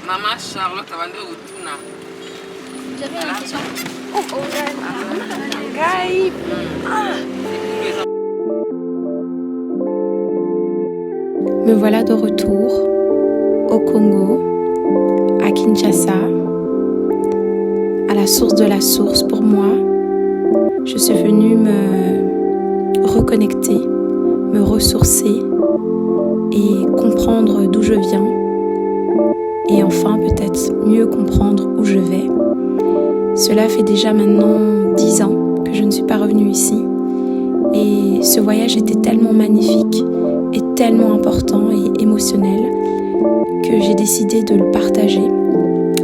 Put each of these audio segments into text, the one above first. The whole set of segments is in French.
Maman Charlotte avant de retourner. J'avais une question. Me voilà de retour au Congo, à Kinshasa, à la source de la source. Pour moi, je suis venue me reconnecter, me ressourcer et comprendre d'où je viens et enfin peut-être mieux comprendre où je vais. Cela fait déjà maintenant 10 ans que je ne suis pas revenue ici et ce voyage était tellement magnifique et tellement important et émotionnel que j'ai décidé de le partager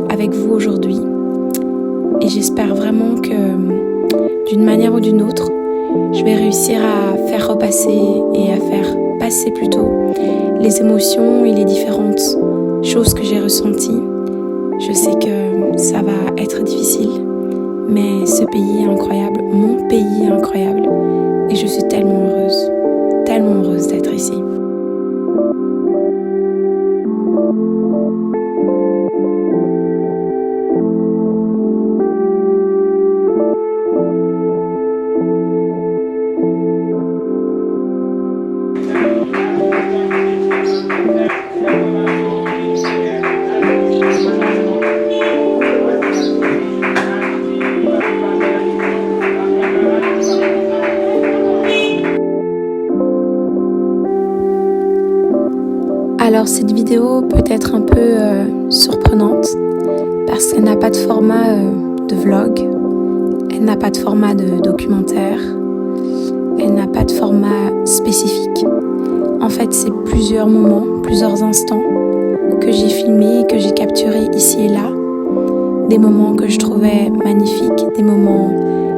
avec vous aujourd'hui. Et j'espère vraiment que d'une manière ou d'une autre, je vais réussir à faire repasser et à faire passer plutôt les émotions et les différentes choses que j'ai ressenties. Je sais que ça va être difficile, mais ce pays est incroyable, mon pays est incroyable et je suis tellement heureuse d'être ici. Alors cette vidéo peut être un peu surprenante parce qu'elle n'a pas de format de vlog, elle n'a pas de format de documentaire, elle n'a pas de format spécifique. En fait, c'est plusieurs moments, plusieurs instants que j'ai filmés et que j'ai capturés ici et là. Des moments que je trouvais magnifiques, des moments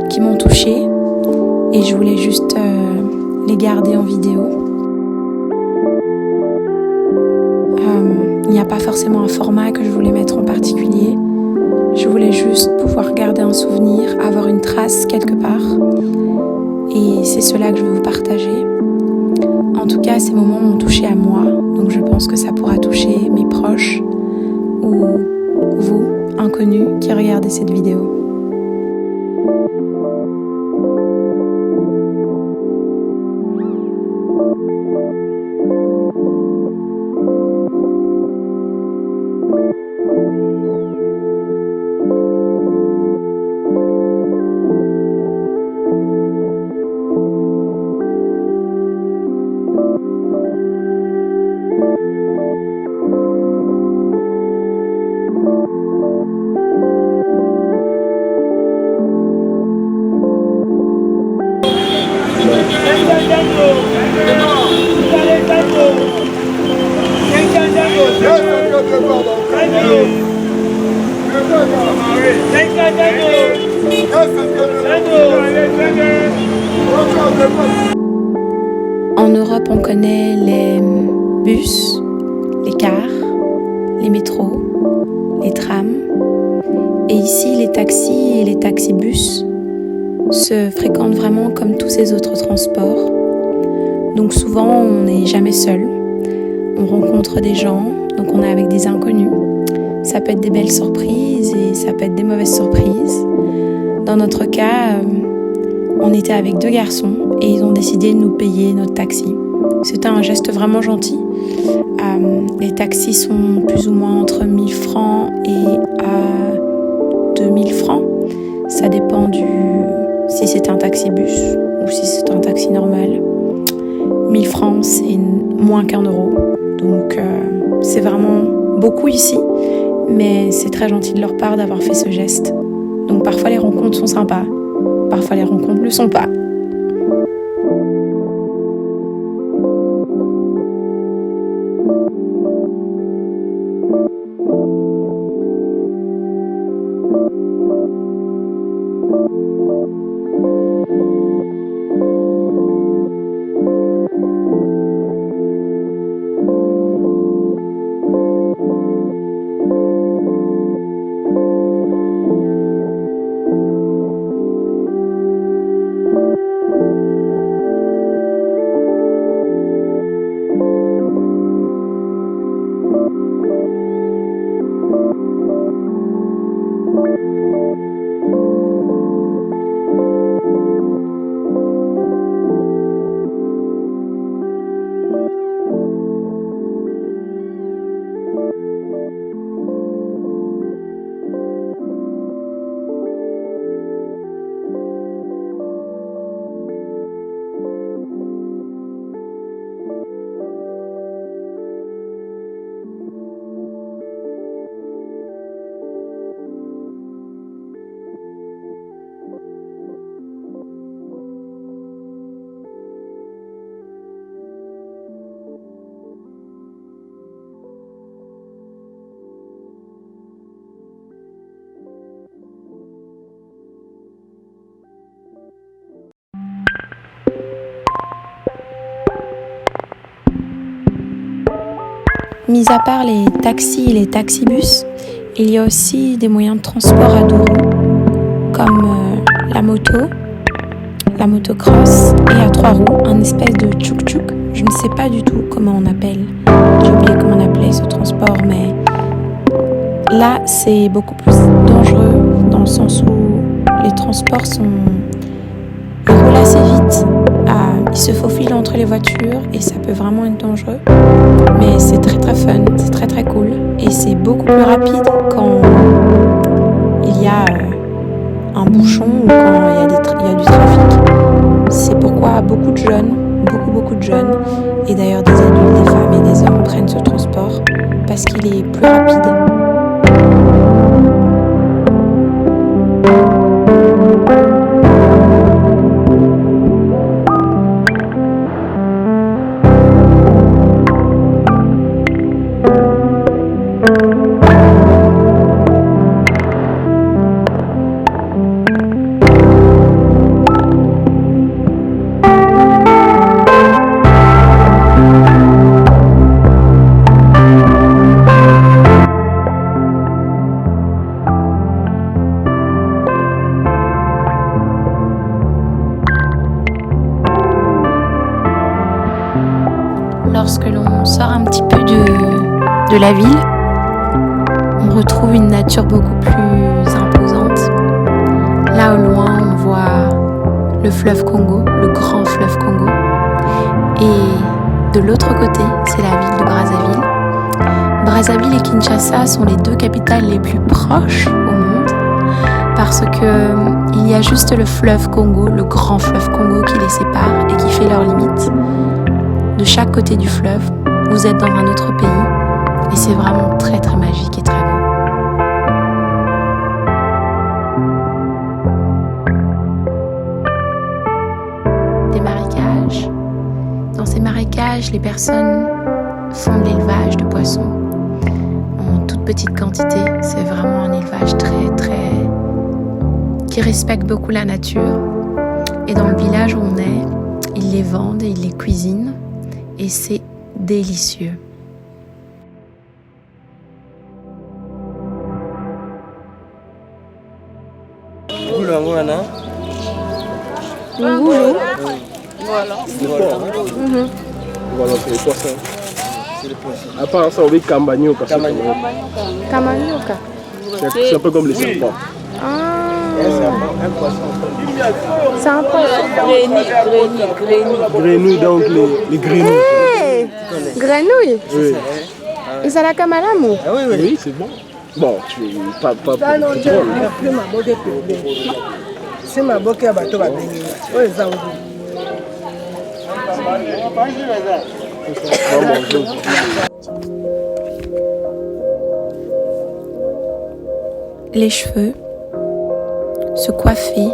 qui m'ont touchée et je voulais juste les garder en vidéo. Il n'y a pas forcément un format que je voulais mettre en particulier. Je voulais juste pouvoir garder un souvenir, avoir une trace quelque part. Et c'est cela que je veux vous partager. En tout cas, ces moments m'ont touché à moi, donc je pense que ça pourra toucher mes proches ou vous, inconnus, qui regardez cette vidéo. En Europe, on connaît les bus, les cars, les métros, les trams. Et ici, les taxis et les taxibus se fréquentent vraiment comme tous ces autres transports. Donc souvent, on n'est jamais seul. On rencontre des gens, donc on est avec des inconnus. Ça peut être des belles surprises et ça peut être des mauvaises surprises. Dans notre cas, on était avec 2 garçons et ils ont décidé de nous payer notre taxi. C'était un geste vraiment gentil. Les taxis sont plus ou moins entre 1000 francs et 2000 francs. Ça dépend si c'est un taxibus ou si c'est un taxi normal. 1000 francs, c'est moins qu'1 euro. Donc c'est vraiment beaucoup ici, mais c'est très gentil de leur part d'avoir fait ce geste. Donc parfois les rencontres sont sympas, parfois les rencontres ne le sont pas. Mis à part les taxis et les taxibus, il y a aussi des moyens de transport à deux roues, comme la motocross et à trois roues, un espèce de tchouk-tchouk. Je ne sais pas du tout comment on appelle, j'ai oublié comment on appelait ce transport, mais là c'est beaucoup plus dangereux dans le sens où les transports ils roulent assez vite, ils se faufilent entre les voitures et ça peut vraiment être dangereux. Mais c'est très très fun, c'est très très cool et c'est beaucoup plus rapide quand il y a un bouchon ou quand il y a du trafic. C'est pourquoi beaucoup de jeunes, et d'ailleurs des adultes, des femmes et des hommes prennent ce transport parce qu'il est plus rapide. Lorsque l'on sort un petit peu de la ville, on retrouve une nature beaucoup plus imposante. Là au loin, on voit le fleuve Congo, le grand fleuve Congo. Et de l'autre côté, c'est la ville de Brazzaville. Brazzaville et Kinshasa sont les deux capitales les plus proches au monde parce que il y a juste le fleuve Congo, le grand fleuve Congo qui les sépare et qui fait leur limite. De chaque côté du fleuve, vous êtes dans un autre pays et c'est vraiment très très magique et très beau. Des marécages. Dans ces marécages, les personnes font de l'élevage de poissons en toute petite quantité. C'est vraiment un élevage qui respecte beaucoup la nature. Et dans le village où on est, ils les vendent et ils les cuisinent. Et c'est délicieux. Voilà. Voilà, c'est les poissons. À part ça, on dit Kambanyoka. C'est un peu comme les serpents. C'est un poisson. Grenouilles, donc les grenouilles. Hey, grenouille. Oui. Et ça la kamalamu. Ah oui, c'est bon. Bon, tu pas pour c'est ma boque à bateau à baigner. Les cheveux, se coiffer,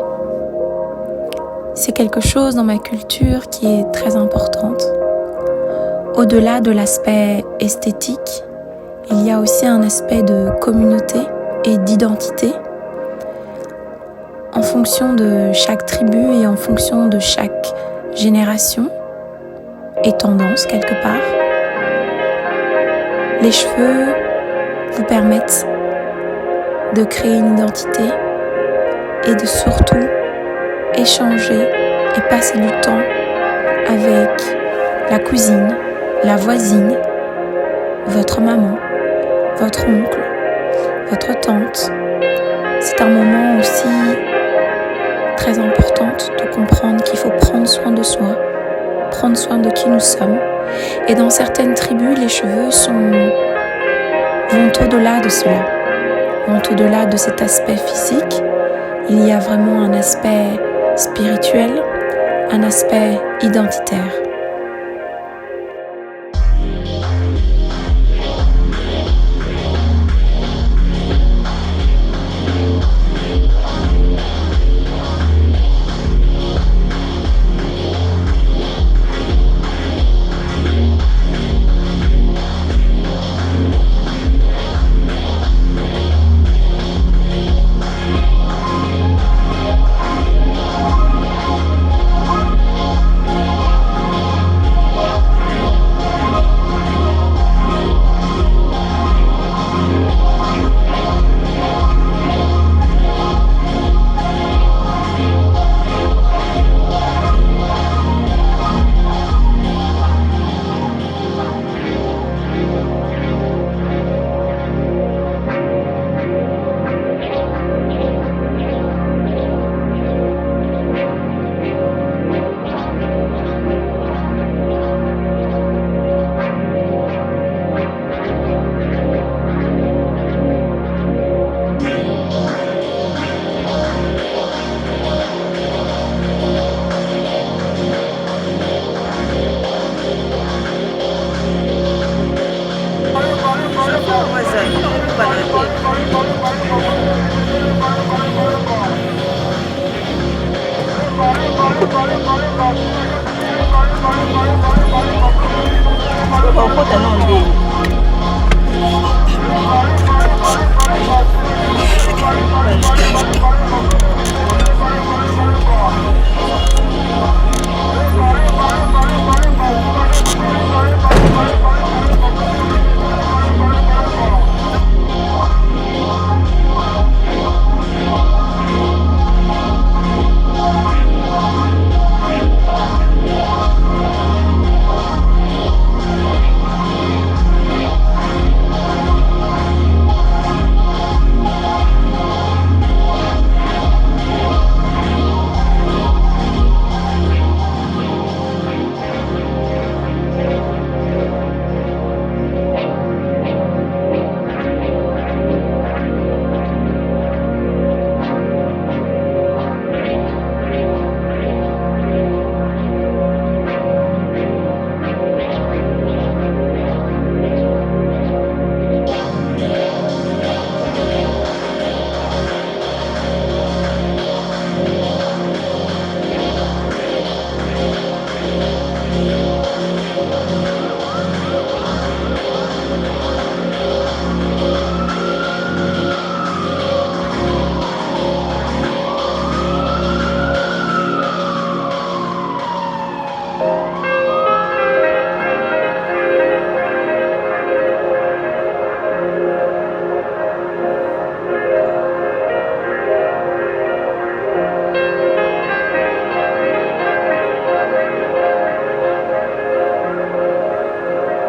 c'est quelque chose dans ma culture qui est très importante. Au-delà de l'aspect esthétique, il y a aussi un aspect de communauté et d'identité. En fonction de chaque tribu et en fonction de chaque génération et tendance quelque part, les cheveux vous permettent de créer une identité et de surtout échanger et passer du temps avec la cousine, la voisine, votre maman, votre oncle, votre tante. C'est un moment aussi très important de comprendre qu'il faut prendre soin de soi, prendre soin de qui nous sommes. Et dans certaines tribus, les cheveux vont au-delà de cela, vont au-delà de cet aspect physique. Il y a vraiment un aspect spirituel, un aspect identitaire.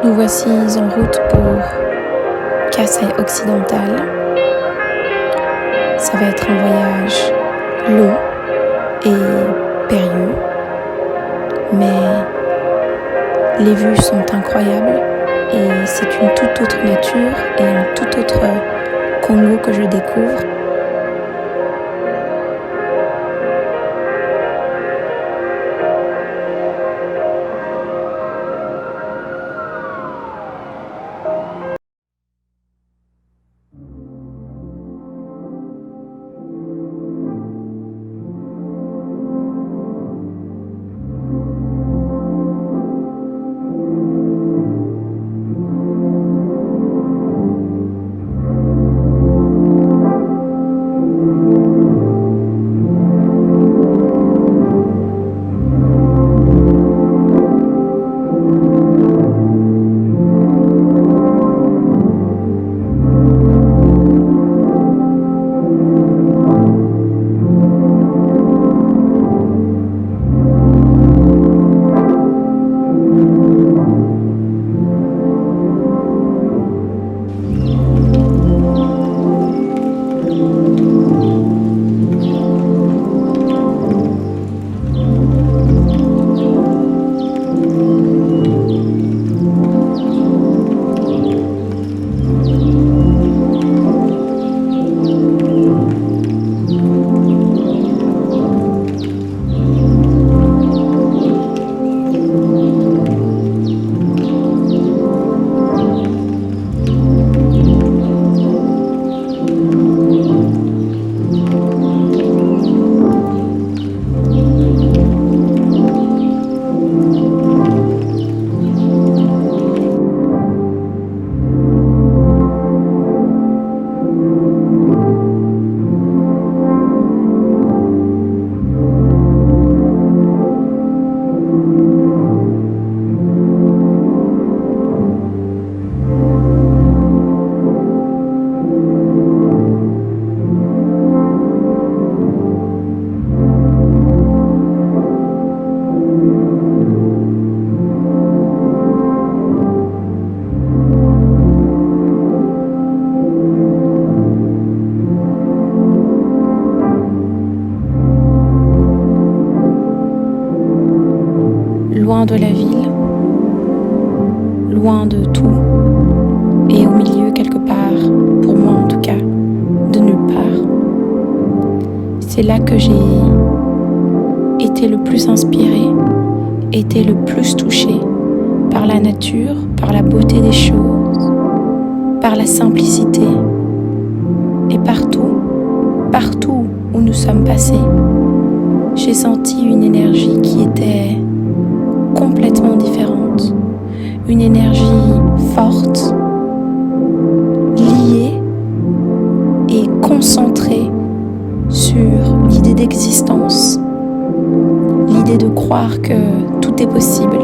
Nous voici en route pour Kasai occidental. Ça va être un voyage long et périlleux, mais les vues sont incroyables et c'est une toute autre nature et un tout autre Congo que je découvre. Loin de la ville, loin de tout, et au milieu quelque part, pour moi en tout cas, de nulle part. C'est là que j'ai été le plus inspirée, été le plus touchée par la nature, par la beauté des choses, par la simplicité, et partout où nous sommes passés, j'ai senti une énergie qui était complètement différente. Une énergie forte, liée et concentrée sur l'idée d'existence, l'idée de croire que tout est possible.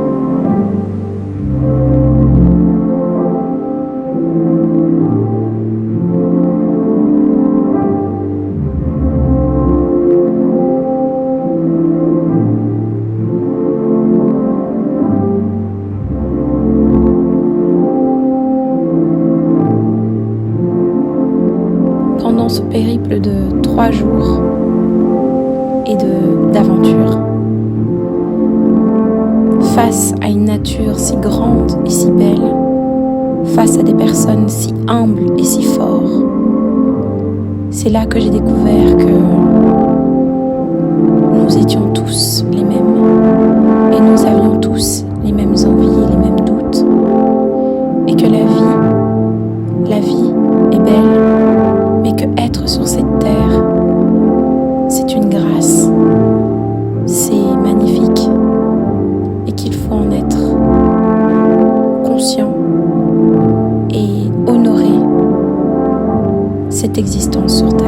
Pendant ce périple de 3 jours et d'aventure, face à une nature si grande et si belle, face à des personnes si humbles et si fortes, c'est là que j'ai découvert que nous étions tous les mêmes et nous avions tous les mêmes envies et les mêmes doutes, et que la vie est belle, mais que être sur cette terre, c'est une grâce, c'est magnifique, et qu'il faut en être conscient et honorer cette existence sur terre.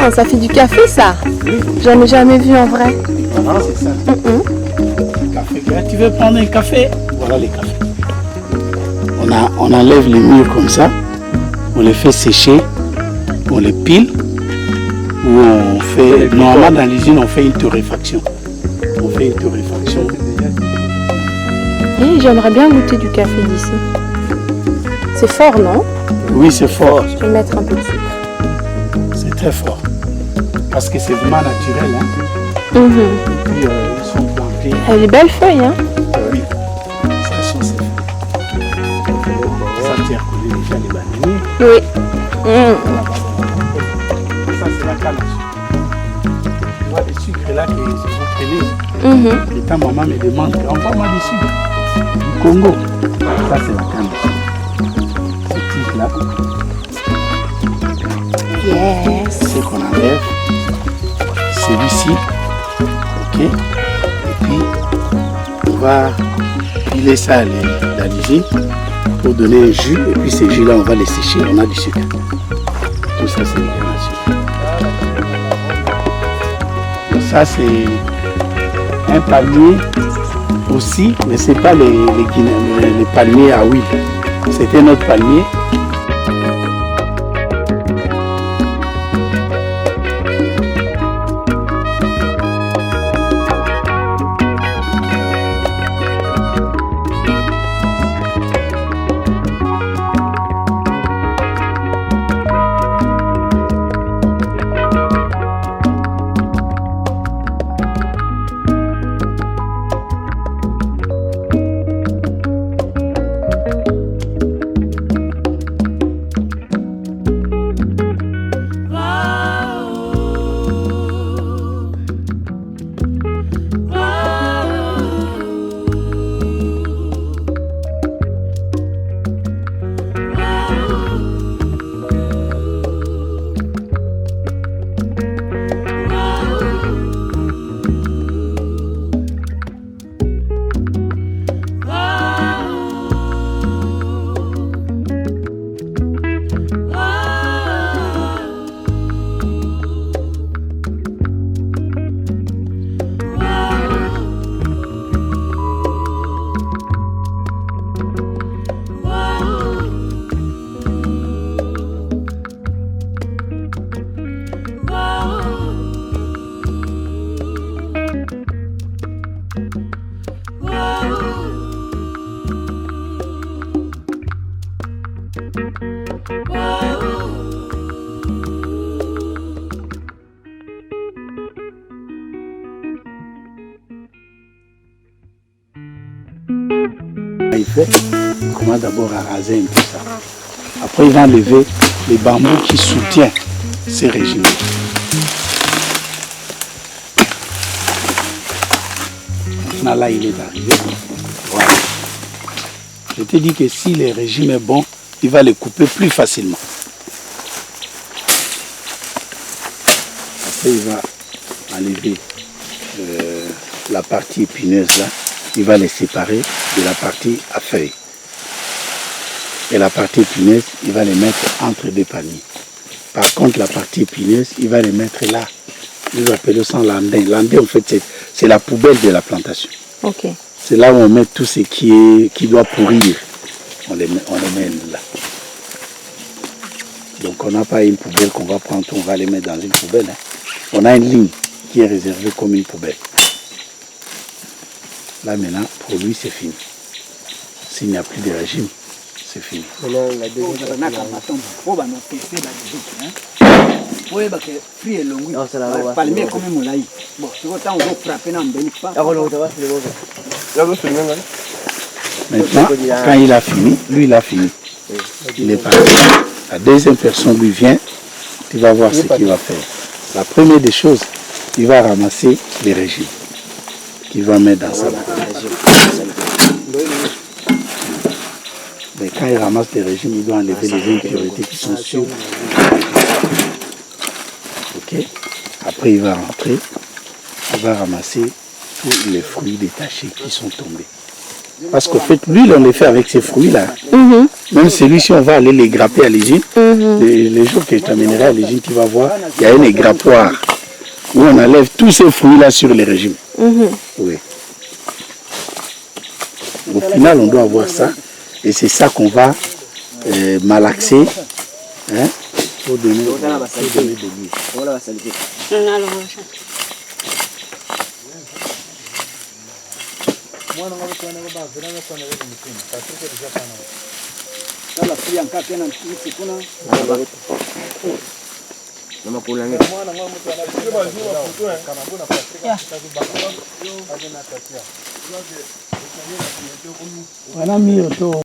Ah, ça fait du café ça. J'en ai jamais vu en vrai. Voilà, c'est ça. Café. Tu veux prendre un café? Voilà les cafés. On enlève les murs comme ça, on les fait sécher, on les pile, ou on fait... Normalement dans l'usine on fait une torréfaction. On fait une torréfaction. Et j'aimerais bien goûter du café d'ici. C'est fort, non? Oui, c'est fort. Je vais mettre un peu de sucre. C'est très fort. Parce que c'est vraiment naturel. Hein? Et puis ils sont plantés. Elle a des belles feuilles, hein? Oui. Ça sont ces feuilles. Ça tient collé déjà les bananiers. Oui. Ça c'est la canne à sucre. Tu vois les sucres là qui sont traînés. Et ta maman me demande, envoie-moi du sucre. Du Congo. Ça c'est la canne à sucre. Ces tiges là. Yes. C'est qu'on enlève. Celui-ci. Ok. Et puis on va piler ça à l'usine pour donner un jus. Et puis ces jus là on va les sécher. On a du sucre. Tout ça c'est la canne à sucre. Ça c'est un palmier aussi, mais c'est pas les palmiers à huile. C'est un autre palmier. il fait, il commence d'abord à raser un peu ça. Après, il va enlever les bambous qui soutiennent ces régimes. Maintenant, là, il est arrivé. Voilà. Je te dis que si le régime est bon, il va les couper plus facilement. Après, il va enlever la partie épineuse là. Il va les séparer de la partie à feuilles. Et la partie épineuse, il va les mettre entre deux paniers. Par contre, la partie épineuse, il va les mettre là. Nous appelons ça l'andin. L'andin, en fait, c'est la poubelle de la plantation. Ok. C'est là où on met tout ce qui doit pourrir. On les met là. Donc, on n'a pas une poubelle qu'on va prendre, on va les mettre dans une poubelle. Hein. On a une ligne qui est réservée comme une poubelle. Là, maintenant, pour lui, c'est fini. S'il n'y a plus de régime, c'est fini. Maintenant, quand il a fini, lui, il a fini. Il est parti. La deuxième personne lui vient, tu vas voir ce qu'il va faire. La première des choses, il va ramasser les régimes qu'il va mettre dans sa main. Mais quand il ramasse les régimes, il doit enlever les impuretés qui sont sur. Ok. Après, il va rentrer, il va ramasser tous les fruits détachés qui sont tombés. Parce qu'en fait, l'huile, on les fait avec ces fruits-là. Même celui-ci, on va aller les grapper à l'usine. Les jours que je t'amènerai à l'usine, tu vas voir, il y a une grappoire où on enlève tous ces fruits-là sur les régimes. Oui. Au final, on doit avoir ça. Et c'est ça qu'on va malaxer hein, pour donner de l'huile. Voilà, Mioto.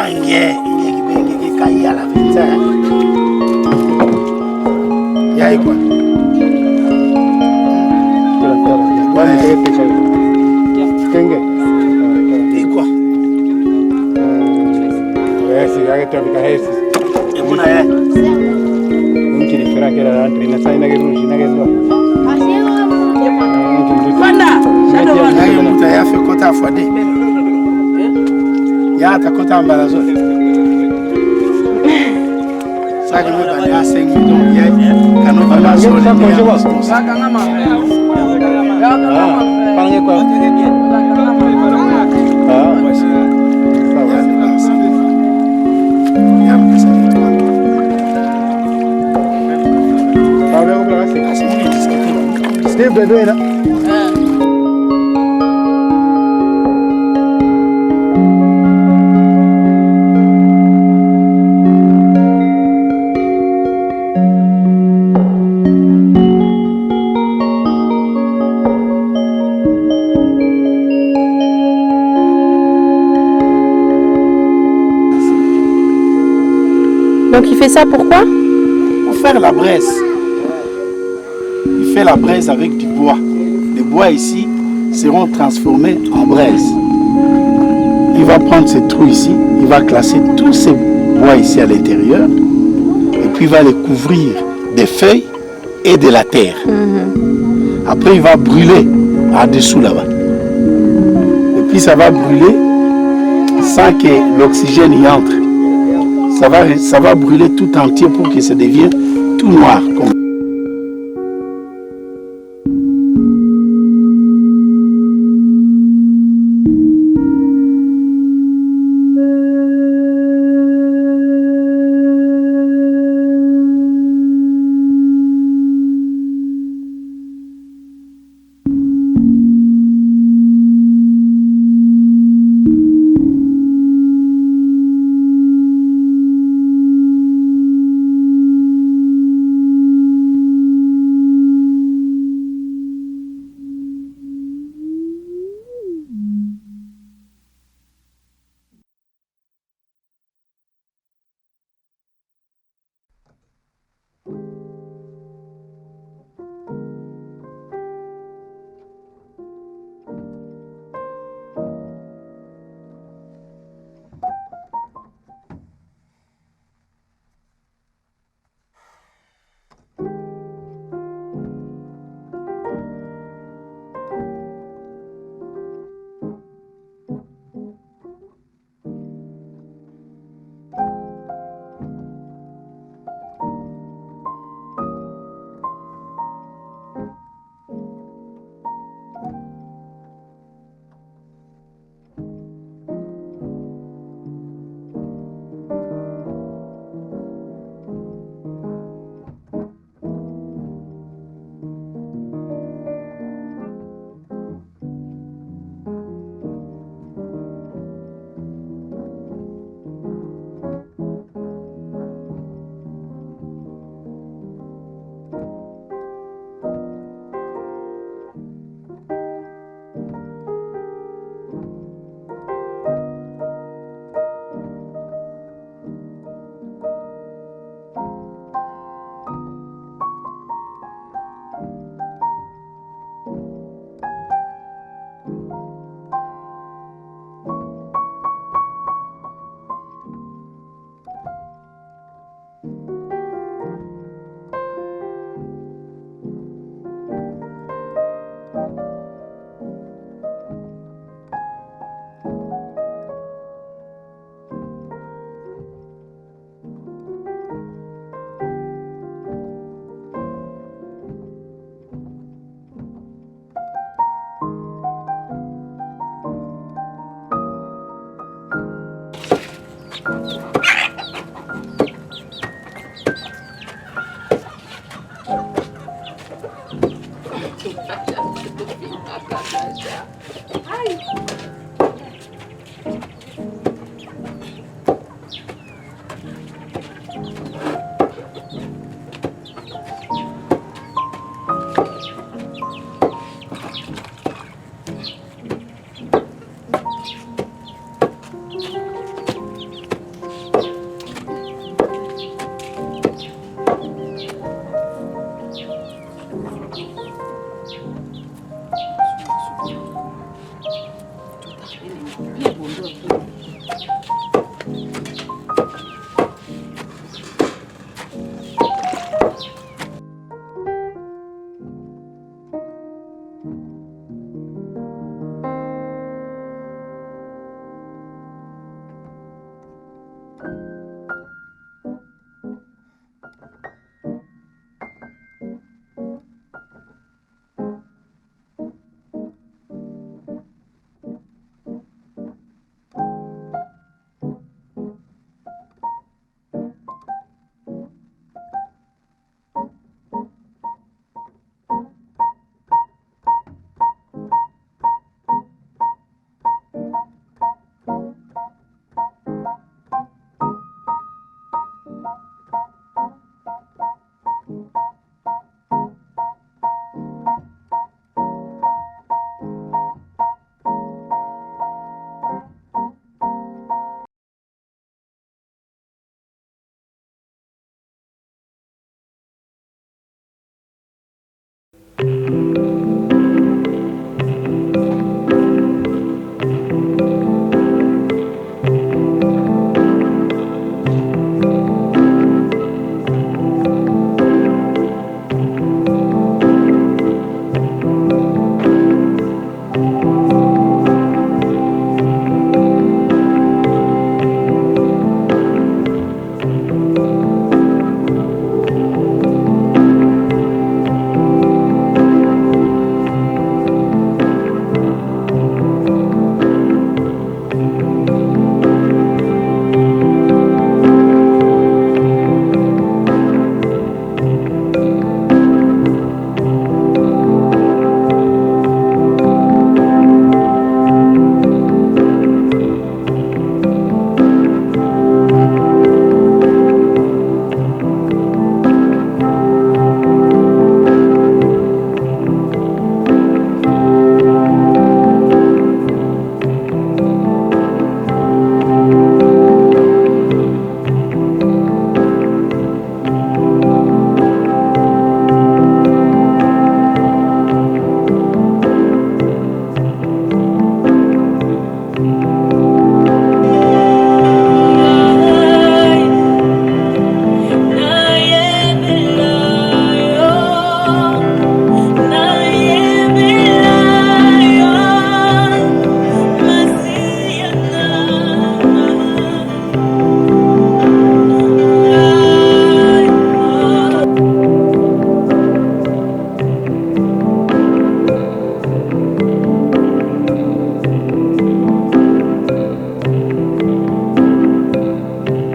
Ange, qui caille à la vite. Y'a quoi? Et quoi? C'est avec toi, avec et mon aïe. mungkin istirahat kira antri na sai na geru shi na geru Kwanda, shadow one. Ayo muta ya fe kota fode. Ya ta kota mbarazo. Sagi me ba ya sengi do ya kanu bala so ni. Saka ngama. pange kwa Ya mpesa ni to. sabe ko bla kasi Asini diskete. steve bedo ina Donc il fait ça pourquoi? Pour faire la braise. Il fait la braise avec du bois. Les bois ici seront transformés en braise. Il va prendre ces trous ici, il va classer tous ces bois ici à l'intérieur et puis il va les couvrir des feuilles et de la terre. Après il va brûler en dessous là-bas. Et puis ça va brûler sans que l'oxygène y entre. Ça va brûler tout entier pour que ça devienne tout noir. Comme